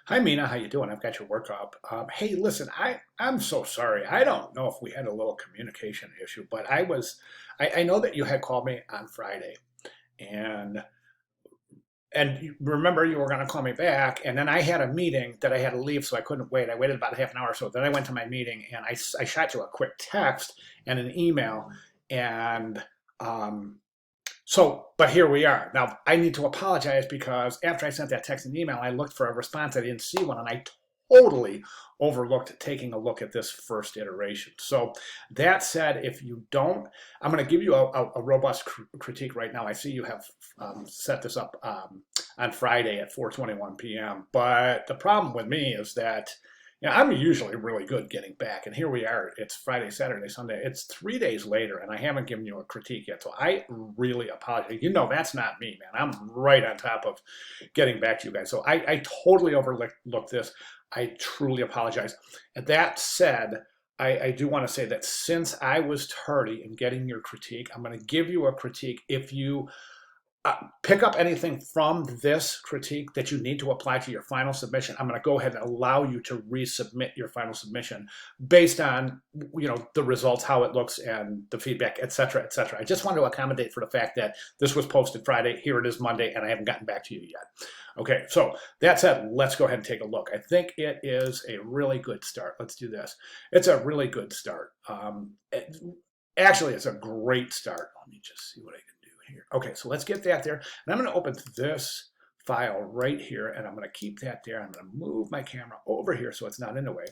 Hi Mina, how you doing? I've got your work up. Hey, listen, I'm so sorry. I don't know if we had a little communication issue, but I know that you had called me on Friday, and remember you were going to call me back, and then I had a meeting that I had to leave, so I couldn't wait. I waited about half an hour or so. Then I went to my meeting, and I shot you a quick text and an email, and um, but here we are. Now, I need to apologize because after I sent that text and email, I looked for a response. I didn't see one, and I totally overlooked taking a look at this first iteration. So that said, if you don't, I'm going to give you a robust critique right now. I see you have set this up on Friday at 4:21 p.m. But the problem with me is that I'm usually really good getting back, and here we are. It's Friday, Saturday, Sunday. It's 3 days later, and I haven't given you a critique yet. So I really apologize. That's not me, man. I'm right on top of getting back to you guys. So I totally overlooked this. I truly apologize. And that said, I do want to say that since I was tardy in getting your critique, I'm going to give you a critique. If you pick up anything from this critique that you need to apply to your final submission, I'm going to go ahead and allow you to resubmit your final submission based on the results, how it looks, and the feedback, et cetera, et cetera. I just want to accommodate for the fact that this was posted Friday, here it is Monday, and I haven't gotten back to you yet. Okay, so that said, let's go ahead and take a look. I think it is a really good start. Let's do this. It's a really good start. Actually, it's a great start. Let me just see what I can do here. Okay, so let's get that there. And I'm going to open this file right here, and I'm going to keep that there. I'm going to move my camera over here so it's not in the way.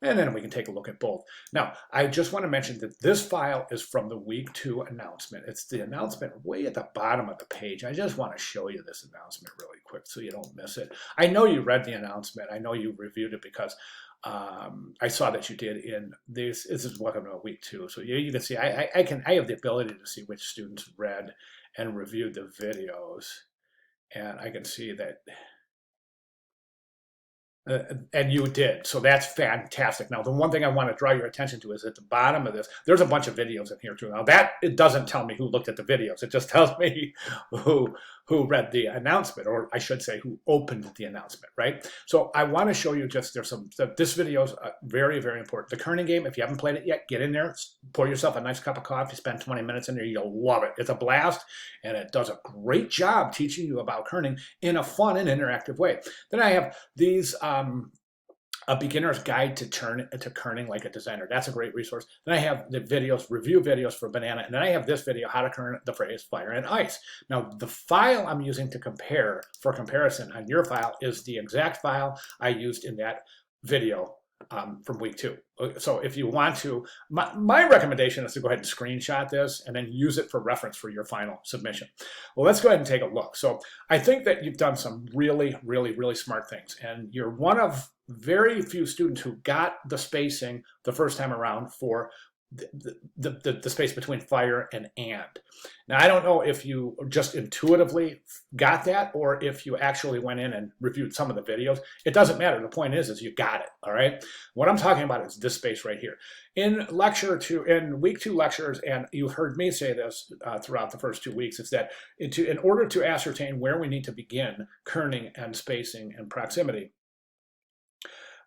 And then we can take a look at both. Now, I just want to mention that this file is from the week 2 announcement. It's the announcement way at the bottom of the page. I just want to show you this announcement really quick so you don't miss it. I know you read the announcement. I know you reviewed it because I saw that you did in this. This is welcome to week 2. So you can see I have the ability to see which students read and reviewed the videos. And I can see that and you did, so that's fantastic. Now, the one thing I want to draw your attention to is at the bottom of this, there's a bunch of videos in here too. Now, it doesn't tell me who looked at the videos. It just tells me who read the announcement, or I should say, who opened the announcement, right? So I want to show you this video is very, very important. The Kerning game, if you haven't played it yet, get in there, pour yourself a nice cup of coffee, spend 20 minutes in there, you'll love it. It's a blast, and it does a great job teaching you about kerning in a fun and interactive way. Then I have these a beginner's guide to kerning like a designer. That's a great resource. Then I have the review videos for Banana, and then I have this video, how to kern the phrase fire and ice. Now, the file I'm using to compare for comparison on your file is the exact file I used in that video from week 2. So if you want to, my recommendation is to go ahead and screenshot this and then use it for reference for your final submission. Well, let's go ahead and take a look. So I think that you've done some really, really, really smart things, and you're one of very few students who got the spacing the first time around for the space between fire and. Now, I don't know if you just intuitively got that or if you actually went in and reviewed some of the videos. It doesn't matter. The point is you got it, all right? What I'm talking about is this space right here. In week 2 lectures, and you've heard me say this throughout the first 2 weeks, is that in order to ascertain where we need to begin kerning and spacing and proximity,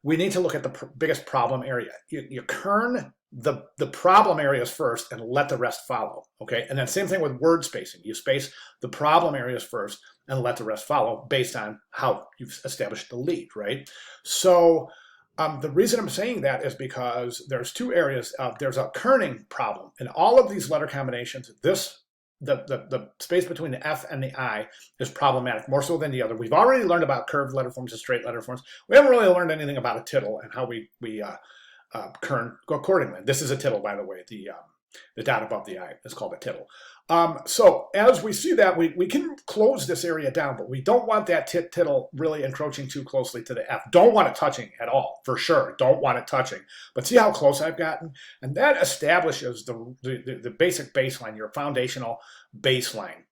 we need to look at the biggest problem area. You kern the problem areas first and let the rest follow, okay? And then same thing with word spacing. You space the problem areas first and let the rest follow based on how you've established the lead, right? So the reason I'm saying that is because there's 2 areas. There's a kerning problem. In all of these letter combinations, the space between the F and the I is problematic, more so than the other. We've already learned about curved letter forms and straight letter forms. We haven't really learned anything about a tittle and how we kern accordingly. This is a tittle, by the way. The dot above the I is called a tittle. So as we see that, we can close this area down, but we don't want that tittle really encroaching too closely to the F. Don't want it touching at all, for sure. Don't want it touching. But see how close I've gotten? And that establishes the basic baseline, your foundational baseline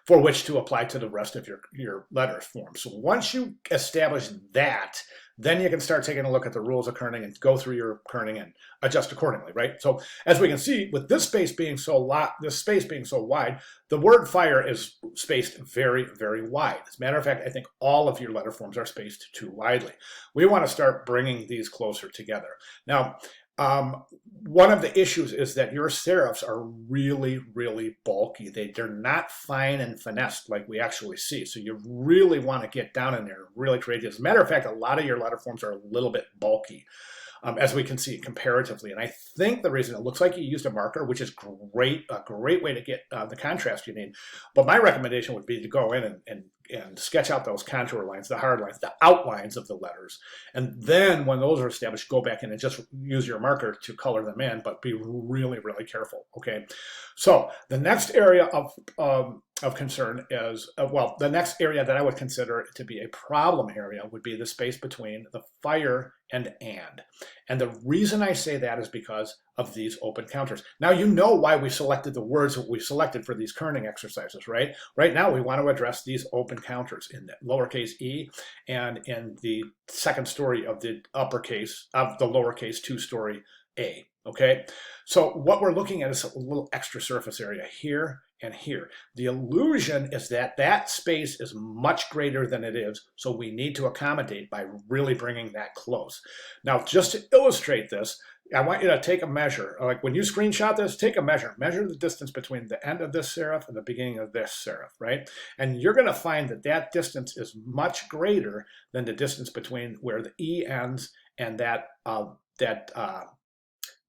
for which to apply to the rest of your letter form. So once you establish that, then you can start taking a look at the rules of kerning and go through your kerning and adjust accordingly, right? So as we can see, with this space being so wide, the word fire is spaced very, very wide. As a matter of fact, I think all of your letter forms are spaced too widely. We want to start bringing these closer together. Now, one of the issues is that your serifs are really, really bulky. They're not fine and finessed like we actually see. So you really want to get down in there and really create this. As a matter of fact, a lot of your letter forms are a little bit bulky, as we can see comparatively. And I think the reason it looks like you used a marker, which is great, a great way to get the contrast you need. But my recommendation would be to go in and sketch out those contour lines, the hard lines, the outlines of the letters. And then when those are established, go back in and just use your marker to color them in, but be really, really careful, okay? So the next area of concern is, well, the next area that I would consider to be a problem area would be the space between the fire and and. And the reason I say that is because of these open counters. Now you know why we selected the words that we selected for these kerning exercises, right? Right now we want to address these open counters in the lowercase e and in the second story of the uppercase, of the lowercase two-story a, okay? So what we're looking at is a little extra surface area here and here. The illusion is that that space is much greater than it is, so we need to accommodate by really bringing that close. Now, just to illustrate this, I want you to take a measure. Like when you screenshot this, take a measure. Measure the distance between the end of this serif and the beginning of this serif, right? And you're going to find that that distance is much greater than the distance between where the E ends and that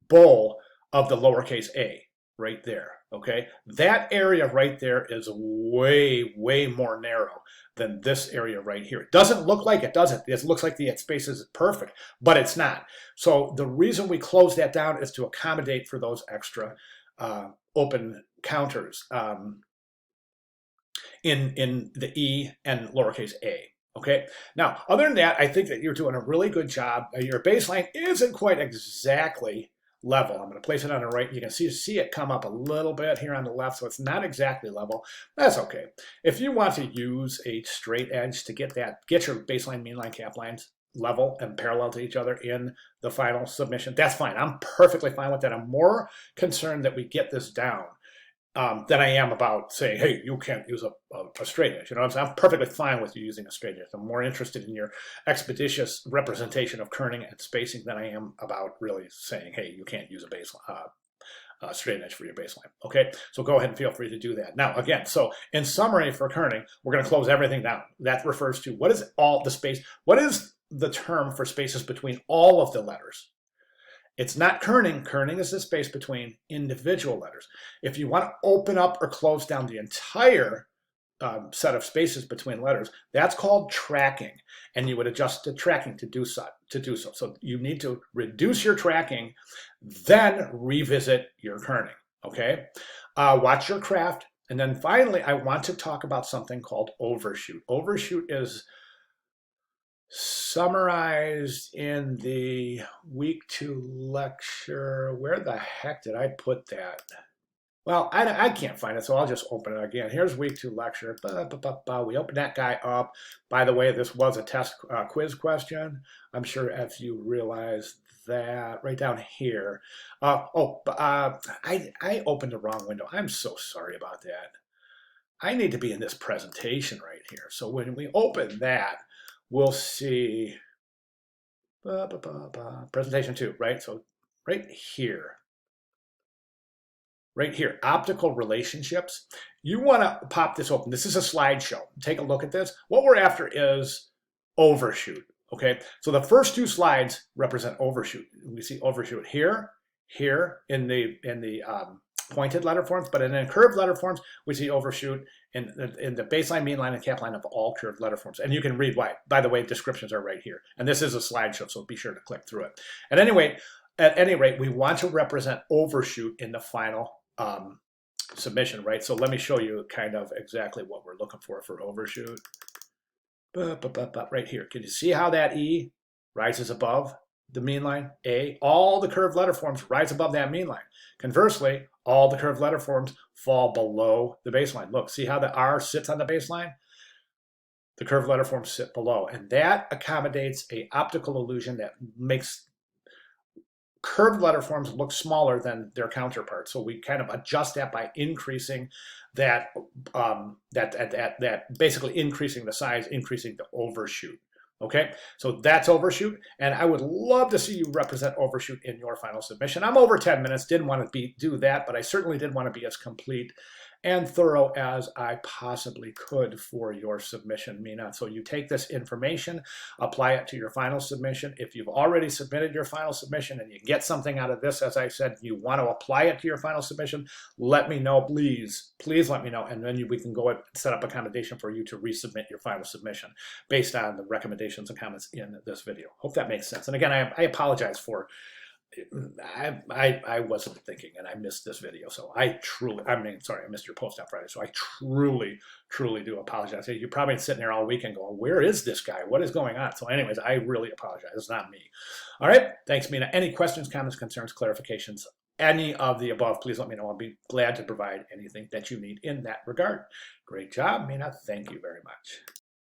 bowl of the lowercase a right there, okay? That area right there is way, way more narrow than this area right here. It doesn't look like it, does it? It looks like the space is perfect, but it's not. So the reason we close that down is to accommodate for those extra open counters in the E and lowercase a. Okay, now other than that, I think that you're doing a really good job. Your baseline isn't quite exactly level. I'm going to place it on the right. You can see it come up a little bit here on the left, so it's not exactly level. That's okay. If you want to use a straight edge to get your baseline, mean line, cap lines level and parallel to each other in the final submission, that's fine. I'm perfectly fine with that. I'm more concerned that we get this down than I am about saying, hey, you can't use a straight edge. You know what I'm saying? I'm perfectly fine with you using a straight edge. I'm more interested in your expeditious representation of kerning and spacing than I am about really saying, hey, you can't use a baseline, straight edge for your baseline. Okay, so go ahead and feel free to do that. Now, again, so in summary for kerning, we're going to close everything down. That refers to what is all the space, what is the term for spaces between all of the letters? It's not kerning. Kerning is the space between individual letters. If you want to open up or close down the entire set of spaces between letters, that's called tracking. And you would adjust the tracking to do so. So you need to reduce your tracking, then revisit your kerning. Okay? Watch your craft. And then finally, I want to talk about something called overshoot. Overshoot is summarized in the week 2 lecture. Where the heck did I put that? Well, I can't find it, so I'll just open it again. Here's week 2 lecture. We open that guy up. By the way, this was a test quiz question. I'm sure if you realize that right down here. I opened the wrong window. I'm so sorry about that. I need to be in this presentation right here. So when we open that, we'll see presentation 2, right? So right here, optical relationships. You want to pop this open. This is a slideshow. Take a look at this. What we're after is overshoot, okay? So the first 2 slides represent overshoot. We see overshoot here in the pointed letter forms, but in curved letter forms, we see overshoot in the baseline, mean line, and cap line of all curved letter forms. And you can read why. By the way, descriptions are right here. And this is a slideshow, so be sure to click through it. At any rate, we want to represent overshoot in the final submission, right? So let me show you kind of exactly what we're looking for overshoot. Right here. Can you see how that E rises above the mean line? A, all the curved letter forms rise above that mean line. Conversely, All the curved letter forms fall below the baseline. Look, see how the R sits on the baseline? The curved letter forms sit below, and that accommodates a optical illusion that makes curved letter forms look smaller than their counterparts. So we kind of adjust that by increasing that, that basically increasing the size, increasing the overshoot. Okay, so that's overshoot, and I would love to see you represent overshoot in your final submission. I'm over 10 minutes, didn't want to do that, but I certainly did want to be as complete and thorough as I possibly could for your submission, Mina. So you take this information, apply it to your final submission. If you've already submitted your final submission and you get something out of this, as I said, you want to apply it to your final submission, let me know, please. Please let me know, and then we can go and set up accommodation for you to resubmit your final submission based on the recommendations and comments in this video. Hope that makes sense. And again, I apologize for I wasn't thinking and I missed this video. So I missed your post on Friday. So I truly do apologize. You're probably sitting there all weekend going, where is this guy? What is going on? So anyways, I really apologize. It's not me. All right. Thanks, Mina. Any questions, comments, concerns, clarifications, any of the above, please let me know. I'll be glad to provide anything that you need in that regard. Great job, Mina. Thank you very much.